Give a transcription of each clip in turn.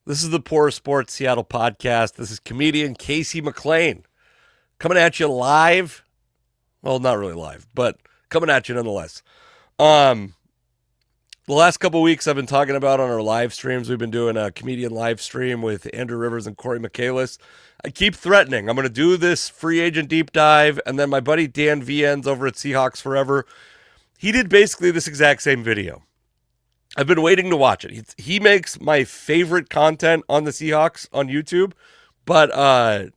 This is the Poor Sports Seattle podcast. This is comedian Casey McLean coming at you live. Well, not really live, but coming at you nonetheless. Um, the last couple of weeks I've been talking about on our live streams. We've been doing a comedian live stream with Andrew Rivers and Corey Michaelis. I keep threatening I'm going to do this free agent deep dive, and then my buddy Dan Viens over at Seahawks Forever, he did basically this exact same video. I've been waiting to watch it. He makes my favorite content on the Seahawks on YouTube, but I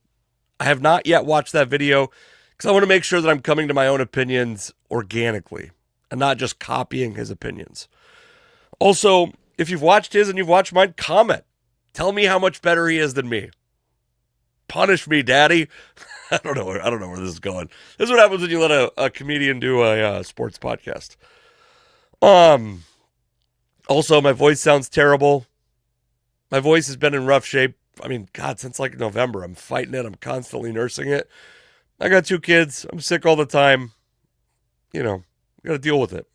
have not yet watched that video because I want to make sure that I'm coming to my own opinions organically and not just copying his opinions. Also, if you've watched his and you've watched mine, comment. Tell me how much better he is than me. Punish me, daddy. I don't know where this is going. This is what happens when you let a comedian do a sports podcast. Also, my voice sounds terrible. My voice has been in rough shape. I mean, God, since like November, I'm fighting it. I'm constantly nursing it. I got 2 kids. I'm sick all the time. Got to deal with it.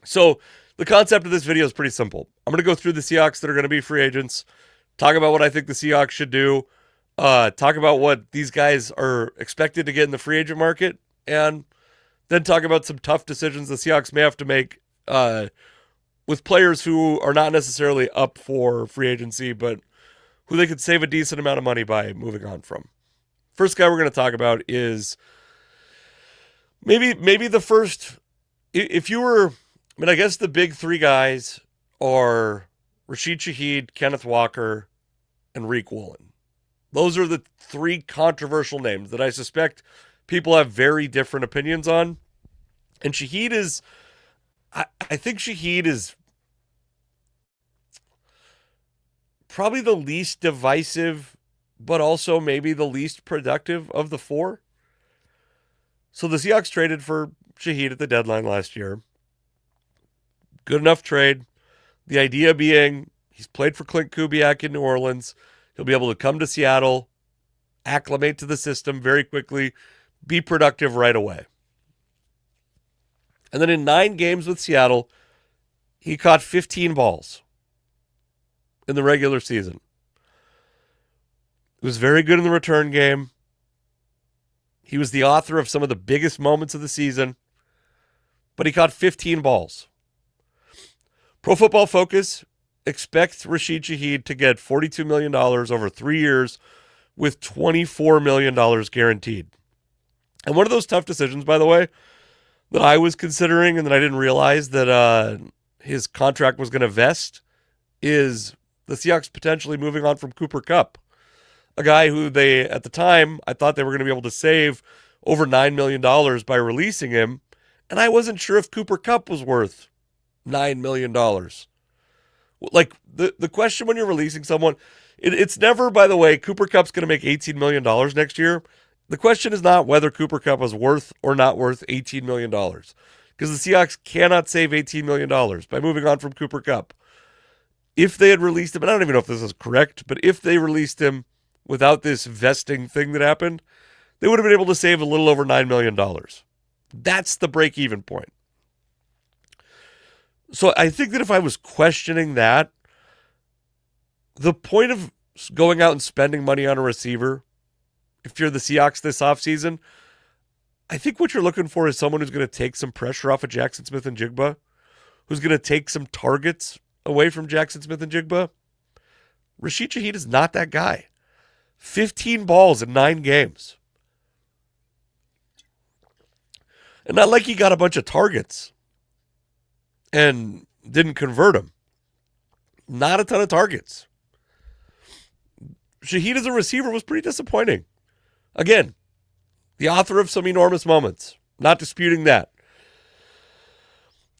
So the concept of this video is pretty simple. I'm going to go through the Seahawks that are going to be free agents, talk about what I think the Seahawks should do, talk about what these guys are expected to get in the free agent market, and then talk about some tough decisions the Seahawks may have to make with players who are not necessarily up for free agency, but who they could save a decent amount of money by moving on from. First guy we're going to talk about is maybe the first. If you were, I guess the big 3 guys are Rashid Shaheed, Kenneth Walker, and Reek Woolen. Those are the 3 controversial names that I suspect people have very different opinions on. And Shaheed is, I think Shaheed is probably the least divisive, but also maybe the least productive of the 4. So the Seahawks traded for Shaheed at the deadline last year. Good enough trade. The idea being he's played for Clint Kubiak in New Orleans. He'll be able to come to Seattle, acclimate to the system very quickly, be productive right away. And then in 9 games with Seattle, he caught 15 balls in the regular season. He was very good in the return game. He was the author of some of the biggest moments of the season, but he caught 15 balls. Pro Football Focus expects Rashid Shaheed to get $42 million over 3 years with $24 million guaranteed. And one of those tough decisions, by the way, that I was considering and that I didn't realize that his contract was going to vest is the Seahawks potentially moving on from Cooper Kupp, a guy who they, at the time, I thought they were going to be able to save over $9 million by releasing him, and I wasn't sure if Cooper Kupp was worth $9 million. Like, the question when you're releasing someone, it's never, by the way, Cooper Kupp's going to make $18 million next year. The question is not whether Cooper Kupp is worth or not worth $18 million, because the Seahawks cannot save $18 million by moving on from Cooper Kupp. If they had released him, and I don't even know if this is correct, but if they released him without this vesting thing that happened, they would have been able to save a little over $9 million. That's the break-even point. So I think that if I was questioning that, the point of going out and spending money on a receiver, if you're the Seahawks this offseason, I think what you're looking for is someone who's going to take some pressure off of Jackson Smith and Jigba, who's going to take some targets away from Jackson Smith and Jigba. Rashid Shaheed is not that guy. 15 balls in 9 games. And not like he got a bunch of targets and didn't convert them. Not a ton of targets. Shaheed as a receiver was pretty disappointing. Again, the author of some enormous moments. Not disputing that.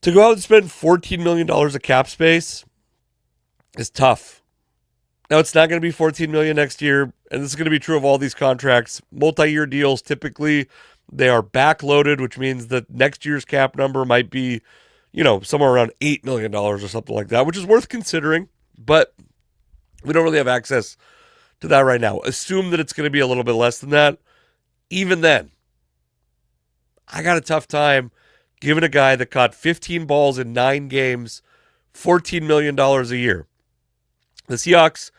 To go out and spend $14 million of cap space is tough. Now, it's not going to be $14 million next year, and this is going to be true of all these contracts. Multi-year deals, typically, they are backloaded, which means that next year's cap number might be, somewhere around $8 million or something like that, which is worth considering, but we don't really have access to that right now. Assume that it's going to be a little bit less than that. Even then, I got a tough time giving a guy that caught 15 balls in 9 games $14 million a year. The Seahawks,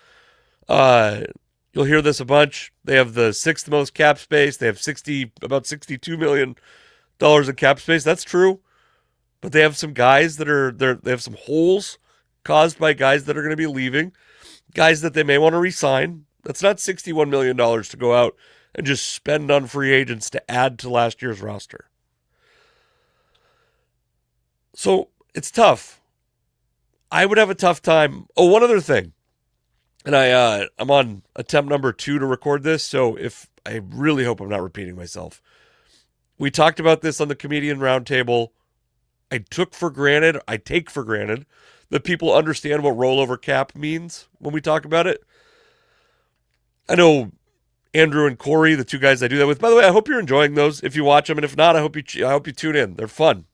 you'll hear this a bunch. They have the sixth most cap space. They have about $62 million in cap space. That's true. But they have some guys they have some holes caused by guys that are going to be leaving, guys that they may want to re-sign. That's not $61 million to go out and just spend on free agents to add to last year's roster. So it's tough. I would have a tough time. Oh, one other thing. And I'm on attempt number 2 to record this, so I really hope I'm not repeating myself. We talked about this on the Comedian Roundtable. I take for granted that people understand what rollover cap means when we talk about it. I know Andrew and Corey, the two guys I do that with. By the way, I hope you're enjoying those. If you watch them, and if not, I hope you tune in. They're fun.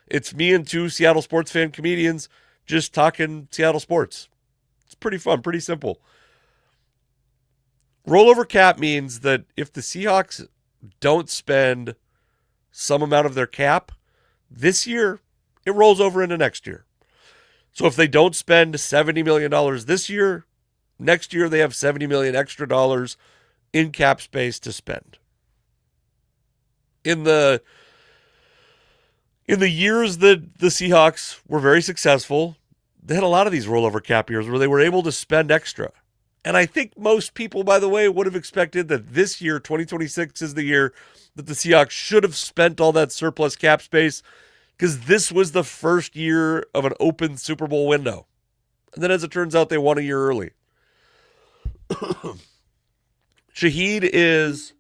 It's me and 2 Seattle sports fan comedians just talking Seattle sports. It's pretty fun, pretty simple. Rollover cap means that if the Seahawks don't spend some amount of their cap this year, it rolls over into next year. So if they don't spend $70 million this year, next year they have $70 million extra dollars in cap space to spend. In the years that the Seahawks were very successful, they had a lot of these rollover cap years where they were able to spend extra. And I think most people, by the way, would have expected that this year, 2026, is the year that the Seahawks should have spent all that surplus cap space, because this was the first year of an open Super Bowl window. And then as it turns out, they won a year early. Shaheed is...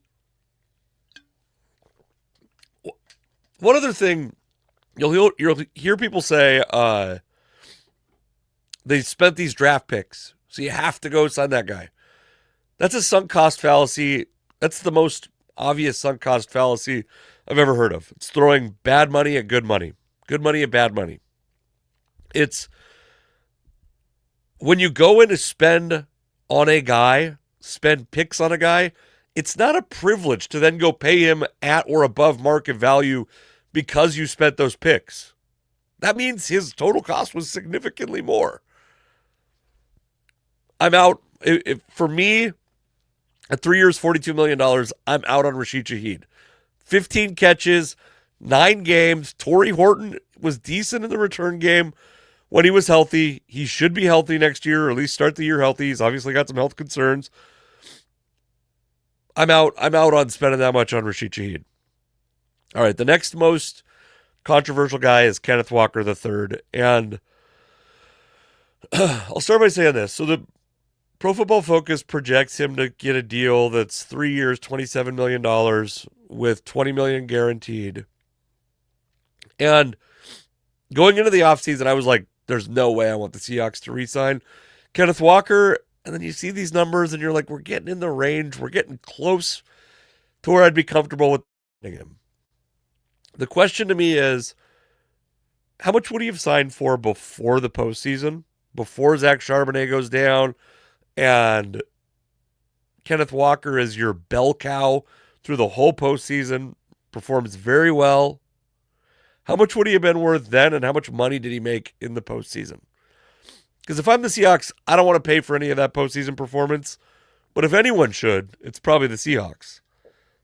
One other thing, you'll hear people say they spent these draft picks, so you have to go sign that guy. That's a sunk cost fallacy. That's the most obvious sunk cost fallacy I've ever heard of. It's throwing bad money at good money. Good money at bad money. It's when you go in to spend on a guy, spend picks on a guy, it's not a privilege to then go pay him at or above market value because you spent those picks. That means his total cost was significantly more. I'm out. For me, at 3 years, $42 million, I'm out on Rashid Shaheed. 15 catches, 9 games. Torrey Horton was decent in the return game when he was healthy. He should be healthy next year, or at least start the year healthy. He's obviously got some health concerns. I'm out on spending that much on Rashid Shaheed. All right, the next most controversial guy is Kenneth Walker III. And I'll start by saying this. So the Pro Football Focus projects him to get a deal that's 3 years, $27 million with $20 million guaranteed. And going into the offseason, I was like, there's no way I want the Seahawks to re-sign Kenneth Walker. And then you see these numbers and you're like, we're getting in the range. We're getting close to where I'd be comfortable with him. The question to me is, how much would he have signed for before the postseason? Before Zach Charbonnet goes down and Kenneth Walker is your bell cow through the whole postseason, performs very well. How much would he have been worth then, and how much money did he make in the postseason? Because if I'm the Seahawks, I don't want to pay for any of that postseason performance. But if anyone should, it's probably the Seahawks.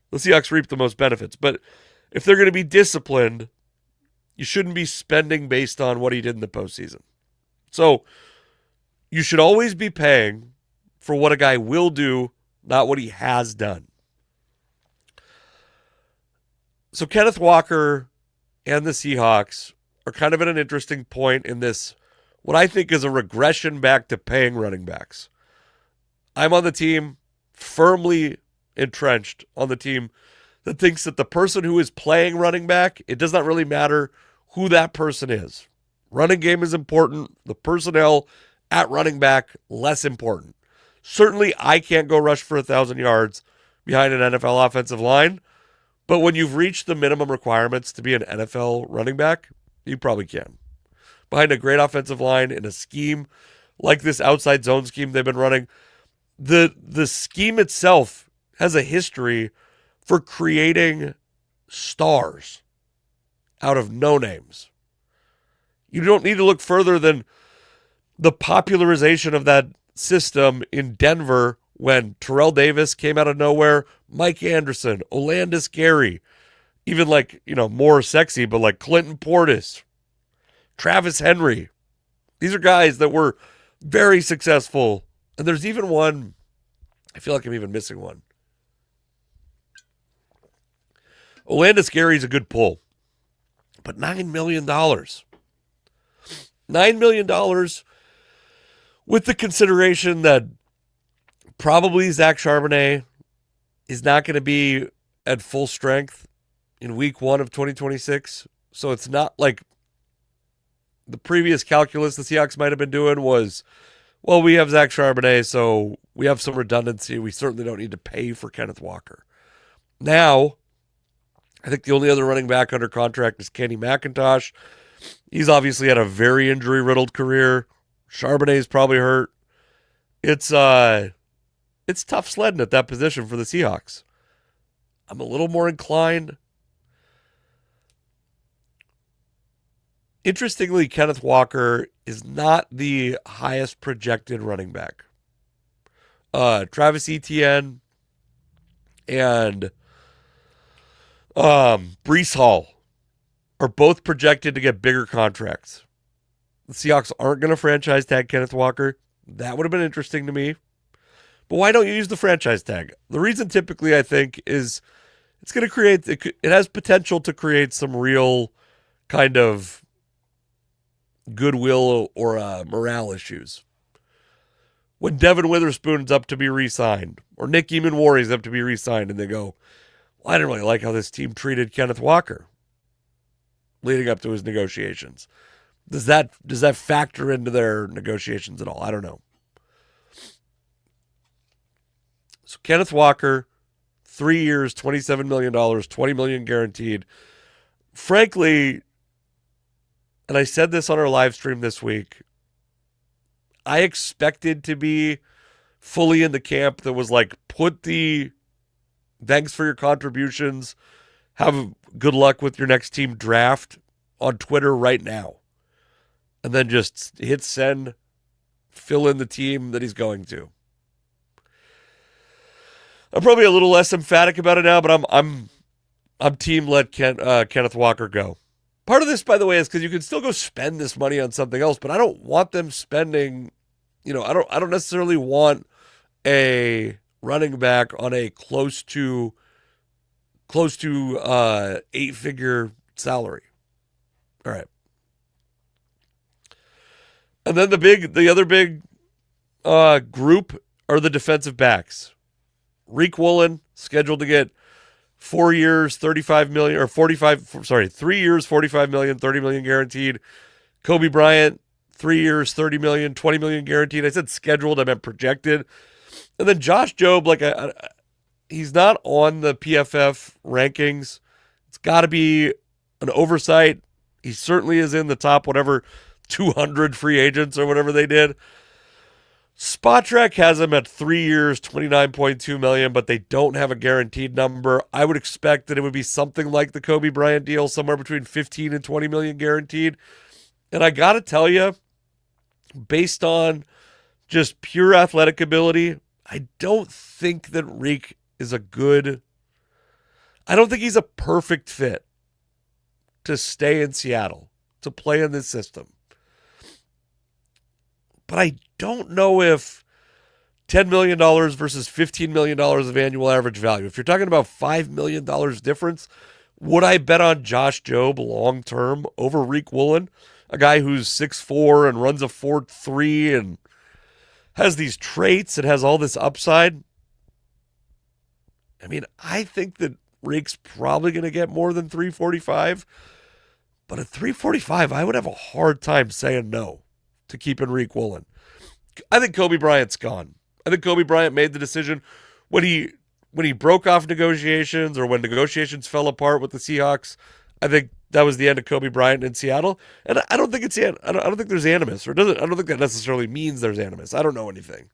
The Seahawks reap the most benefits. But if they're going to be disciplined, you shouldn't be spending based on what he did in the postseason. So you should always be paying for what a guy will do, not what he has done. So Kenneth Walker and the Seahawks are kind of at an interesting point in this, what I think is a regression back to paying running backs. I'm on the team, firmly entrenched on the team, that thinks that the person who is playing running back, it does not really matter who that person is. Running game is important. The personnel at running back, less important. Certainly, I can't go rush for 1,000 yards behind an NFL offensive line, but when you've reached the minimum requirements to be an NFL running back, you probably can. Behind a great offensive line in a scheme like this outside zone scheme they've been running, the scheme itself has a history for creating stars out of no names. You don't need to look further than the popularization of that system in Denver when Terrell Davis came out of nowhere, Mike Anderson, Olandis Gary, even like, more sexy, but like Clinton Portis, Travis Henry. These are guys that were very successful. And there's even one, I feel like I'm even missing one. Olandis Gary's a good pull, but $9 million. $9 million with the consideration that probably Zach Charbonnet is not going to be at full strength in week 1 of 2026. So it's not like the previous calculus the Seahawks might have been doing was, well, we have Zach Charbonnet, so we have some redundancy. We certainly don't need to pay for Kenneth Walker. Now, I think the only other running back under contract is Kenny McIntosh. He's obviously had a very injury-riddled career. Charbonnet's probably hurt. It's tough sledding at that position for the Seahawks. I'm a little more inclined. Interestingly, Kenneth Walker is not the highest projected running back. Travis Etienne and Breece Hall are both projected to get bigger contracts. The Seahawks aren't going to franchise tag Kenneth Walker. That would have been interesting to me. But why don't you use the franchise tag? The reason typically, I think, is it's going to create, it has potential to create some real kind of goodwill or morale issues. When Devin Witherspoon's up to be re-signed, or Nick Eamon-Warry's up to be re-signed, and they go, well, I didn't really like how this team treated Kenneth Walker leading up to his negotiations. Does that factor into their negotiations at all? I don't know. So Kenneth Walker, 3 years, $27 million, $20 million guaranteed. Frankly, and I said this on our live stream this week, I expected to be fully in the camp that was like, put the thanks for your contributions, have good luck with your next team draft on Twitter right now. And then just hit send, fill in the team that he's going to. I'm probably a little less emphatic about it now, but I'm team let Kenneth Walker go. Part of this, by the way, is because you can still go spend this money on something else, but I don't want them spending, I don't necessarily want a running back on a close to 8-figure salary. All right. And then the other big group are the defensive backs. Reek Woolen scheduled to get 4 years, $35 million, or 3 years, $45 million, $30 million guaranteed. Kobe Bryant, 3 years, $30 million, $20 million guaranteed. I said scheduled, I meant projected. And then Josh Jobe, he's not on the PFF rankings. It's got to be an oversight. He certainly is in the top, 200 free agents or whatever they did. Spotrac has him at 3 years, $29.2 million, but they don't have a guaranteed number. I would expect that it would be something like the Kobe Bryant deal, somewhere between 15 and 20 million guaranteed. And I got to tell you, based on just pure athletic ability, I don't think that Reek is I don't think he's a perfect fit to stay in Seattle, to play in this system. But I don't know if $10 million versus $15 million of annual average value. If you're talking about $5 million difference, would I bet on Josh Jobe long-term over Reek Woolen, a guy who's 6'4" and runs a 4.3 and has these traits and has all this upside? I mean, I think that Reek's probably going to get more than 345, but at 345, I would have a hard time saying no to keeping Reek Woolen. I think Kobe Bryant's gone. I think Kobe Bryant made the decision when he broke off negotiations, or when negotiations fell apart with the Seahawks. I think that was the end of Kobe Bryant in Seattle, and I don't think I don't think there's animus, or I don't think that necessarily means there's animus. I don't know anything.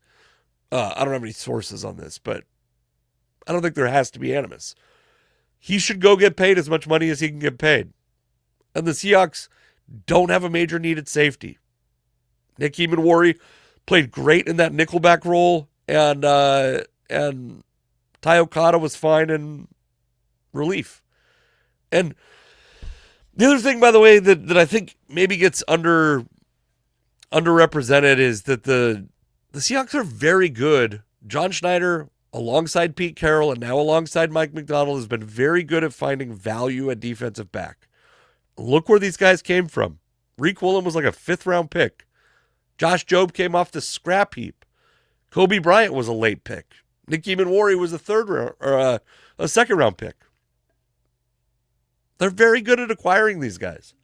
I don't have any sources on this, but I don't think there has to be animus. He should go get paid as much money as he can get paid, and the Seahawks don't have a major need at safety. Nick Eamon played great in that nickelback role, and Ty Okada was fine in relief. And the other thing, by the way, that I think maybe gets underrepresented is that the Seahawks are very good. John Schneider, alongside Pete Carroll and now alongside Mike McDonald, has been very good at finding value at defensive back. Look where these guys came from. Reek Woolen was like a 5th-round pick. Josh Jobe came off the scrap heap. Kobe Bryant was a late pick. Nick Eamon was a 3rd-round or a 2nd-round pick. They're very good at acquiring these guys.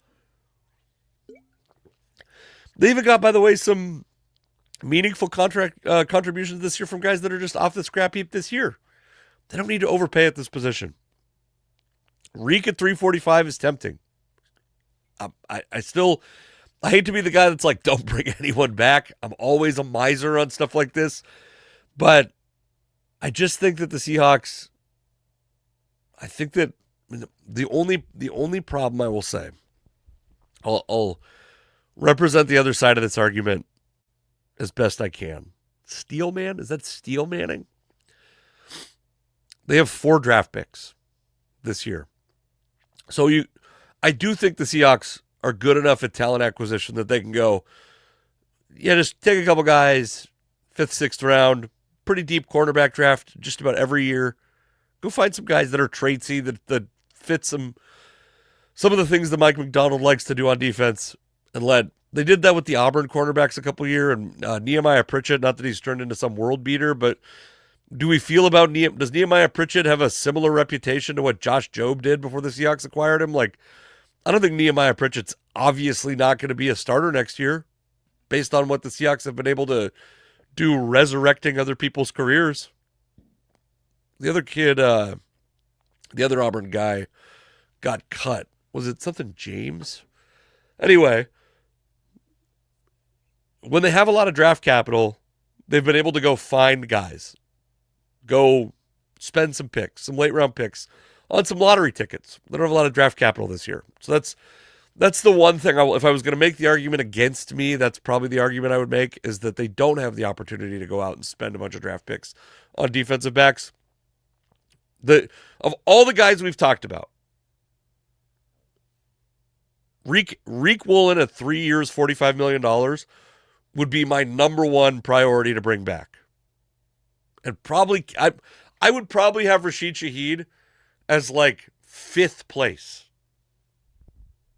They even got, by the way, some meaningful contract contributions this year from guys that are just off the scrap heap this year. They don't need to overpay at this position. Reek at 345 is tempting. I hate to be the guy that's like, don't bring anyone back. I'm always a miser on stuff like this. But I just think that the Seahawks, I think that the only problem I will say, I'll represent the other side of this argument as best I can. Steelman? Is that Steel Manning? They have 4 draft picks this year. So I do think the Seahawks are good enough at talent acquisition that they can go, yeah, just take a couple guys, 5th, 6th round, pretty deep cornerback draft just about every year. Go find some guys that are traitsy, that fit some of the things that Mike McDonald likes to do on defense, and they did that with the Auburn cornerbacks a couple years, and Nehemiah Pritchett, not that he's turned into some world beater, but do we feel about does Nehemiah Pritchett have a similar reputation to what Josh Jobe did before the Seahawks acquired him? Like, I don't think Nehemiah Pritchett's obviously not going to be a starter next year based on what the Seahawks have been able to do resurrecting other people's careers. The other kid, the other Auburn guy got cut. Was it something James? Anyway, when they have a lot of draft capital, they've been able to go find guys. Go spend some picks, some late-round picks on some lottery tickets. They don't have a lot of draft capital this year. So that's the one thing, if I was going to make the argument against me, that's probably the argument I would make, is that they don't have the opportunity to go out and spend a bunch of draft picks on defensive backs. Of all the guys we've talked about, Reek Woolen at 3 years, $45 million would be my number one priority to bring back. And probably, I would probably have Rashid Shaheed as like 5th place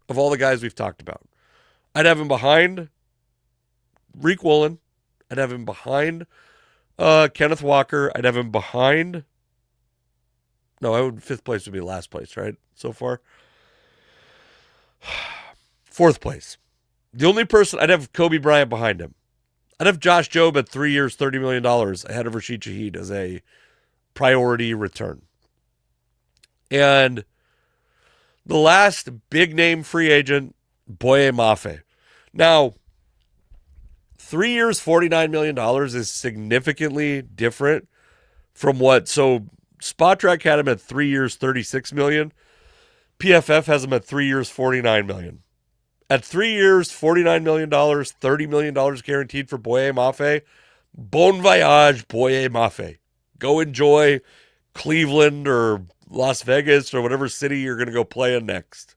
of all the guys we've talked about. I'd have him behind Reek Woolen. I'd have him behind Kenneth Walker. I'd have him behind. No, 5th place would be last place, right? So far. 4th place. The only person, I'd have Kobe Bryant behind him. I'd have Josh Jobe at 3 years, $30 million ahead of Rashid Shaheed as a priority return. And the last big name free agent, Boye Mafe. Now, 3 years, $49 million is significantly different from so Spot Track had him at 3 years, $36 million. PFF has him at 3 years, $49 million. At 3 years, $49 million, $30 million guaranteed for Boye Mafe. Bon voyage, Boye Mafe. Go enjoy Cleveland or Las Vegas or whatever city you're going to go play in next.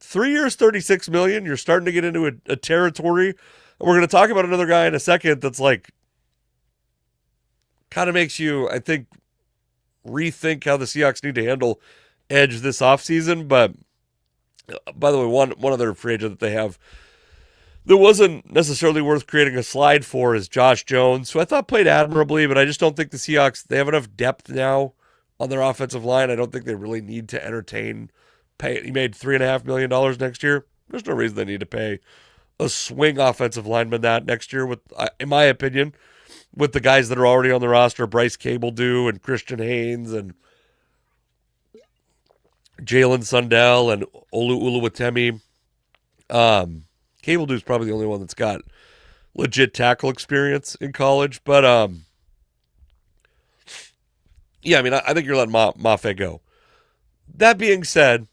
3 years, $36 million. You're starting to get into a territory. And we're going to talk about another guy in a second that's like, kind of makes you, I think, rethink how the Seahawks need to handle edge this offseason. But by the way, one other free agent that they have that wasn't necessarily worth creating a slide for is Josh Jones, who I thought played admirably, but I just don't think the Seahawks, they have enough depth now on their offensive line. I don't think they really need to entertain pay. He made $3.5 million next year. There's no reason they need to pay a swing offensive lineman that next year, with, in my opinion, with the guys that are already on the roster, Bryce Cable-Dew and Christian Haynes and Jalen Sundell and Olu Uluwatimi. Cable-Dew is probably the only one that's got legit tackle experience in college. But, yeah, I mean, I think you're letting Mafe go. That being said,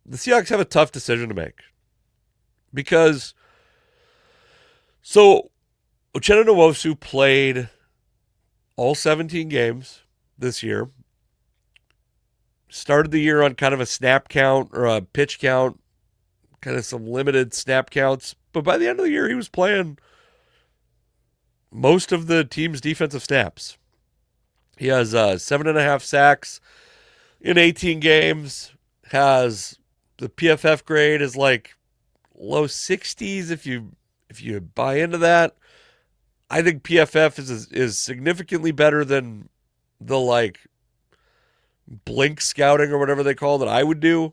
the Seahawks have a tough decision to make. Because, so, Uchenna Nwosu played all 17 games this year. Started the year on kind of a snap count or a pitch count, kind of some limited snap counts. But by the end of the year, he was playing most of the team's defensive snaps. He has 7.5 sacks in 18 games. Has the PFF grade is like low 60s if you buy into that. I think PFF is significantly better than the like blink scouting or whatever they call that I would do,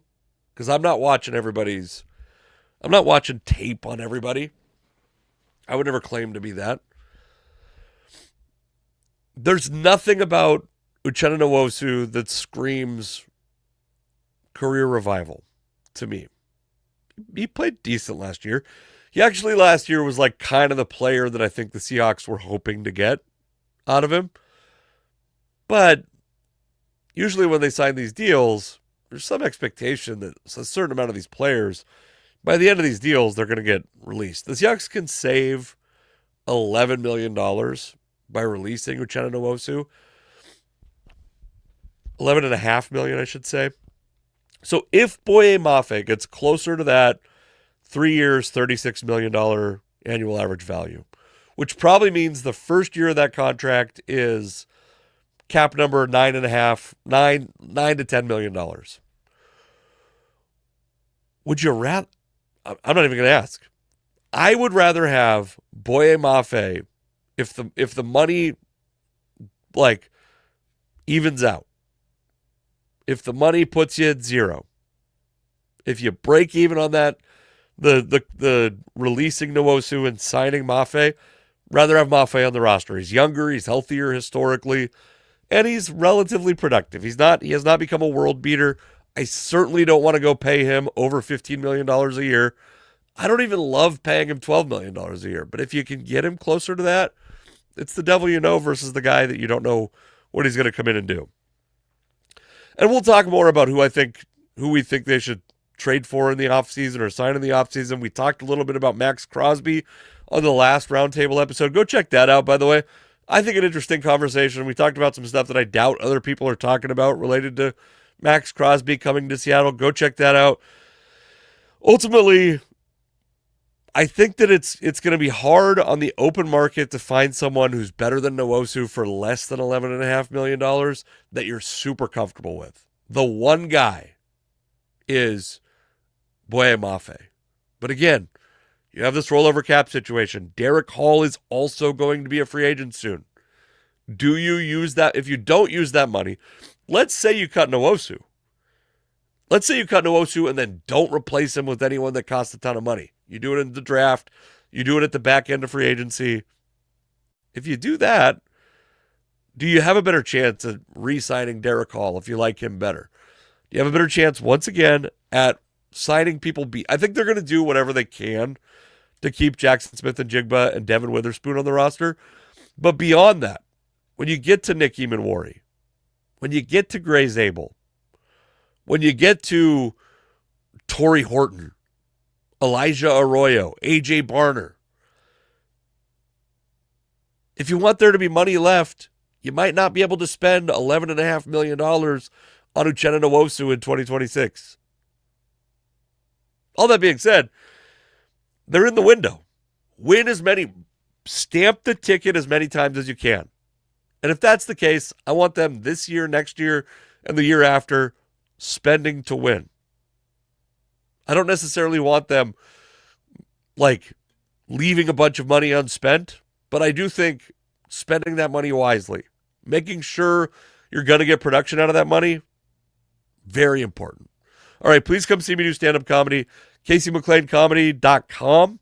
because I'm not watching tape on everybody. I would never claim to be that. There's nothing about Uchenna Nwosu that screams career revival to me. He played decent last year. He actually last year was like kind of the player that I think the Seahawks were hoping to get out of him. But usually when they sign these deals, there's some expectation that a certain amount of these players, by the end of these deals, they're going to get released. The Seahawks can save $11 million by releasing Uchenna Nwosu. $11.5 million, I should say. So if Boye Mafe gets closer to that 3 years, $36 million annual average value, which probably means the first year of that contract is cap number $9 to $10 million. Would you rather? I'm not even going to ask. I would rather have Boye Mafe if the money like evens out. If the money puts you at zero. If you break even on that, the releasing Nwosu and signing Mafe, rather have Mafe on the roster. He's younger, he's healthier historically, and he's relatively productive. He has not become a world beater. I certainly don't want to go pay him over $15 million a year. I don't even love paying him $12 million a year. But if you can get him closer to that, it's the devil you know versus the guy that you don't know what he's going to come in and do. And we'll talk more about who we think they should trade for in the offseason or sign in the offseason. We talked a little bit about Max Crosby on the last roundtable episode. Go check that out, by the way. I think an interesting conversation. We talked about some stuff that I doubt other people are talking about related to Max Crosby coming to Seattle. Go check that out. Ultimately, I think that it's going to be hard on the open market to find someone who's better than Nwosu for less than $11.5 million that you're super comfortable with. The one guy is Boye Mafe. But again, you have this rollover cap situation. Derek Hall is also going to be a free agent soon. Do you use that? If you don't use that money, let's say you cut Nwosu. Let's say you cut Nwosu and then don't replace him with anyone that costs a ton of money. You do it in the draft. You do it at the back end of free agency. If you do that, do you have a better chance at re-signing Derek Hall if you like him better? Do you have a better chance, once again, at signing people? I think they're going to do whatever they can to keep Jackson Smith and Jigba and Devin Witherspoon on the roster. But beyond that, when you get to Nick Eamon-Warry, when you get to Gray Zabel, when you get to Torrey Horton, Elijah Arroyo, A.J. Barner, if you want there to be money left, you might not be able to spend $11.5 million on Uchenna Nwosu in 2026. All that being said, they're in the window. Stamp the ticket as many times as you can. And if that's the case, I want them this year, next year, and the year after spending to win. I don't necessarily want them like leaving a bunch of money unspent, but I do think spending that money wisely, making sure you're going to get production out of that money, very important. All right, please come see me do stand-up comedy. CaseyMcLeanComedy.com.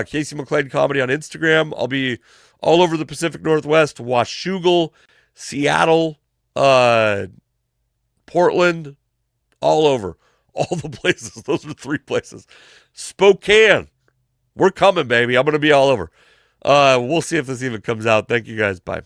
Casey McLean Comedy on Instagram. I'll be all over the Pacific Northwest, Washougal, Seattle, Portland, all over. All the places. Those are 3 places. Spokane. We're coming, baby. I'm going to be all over. We'll see if this even comes out. Thank you guys. Bye.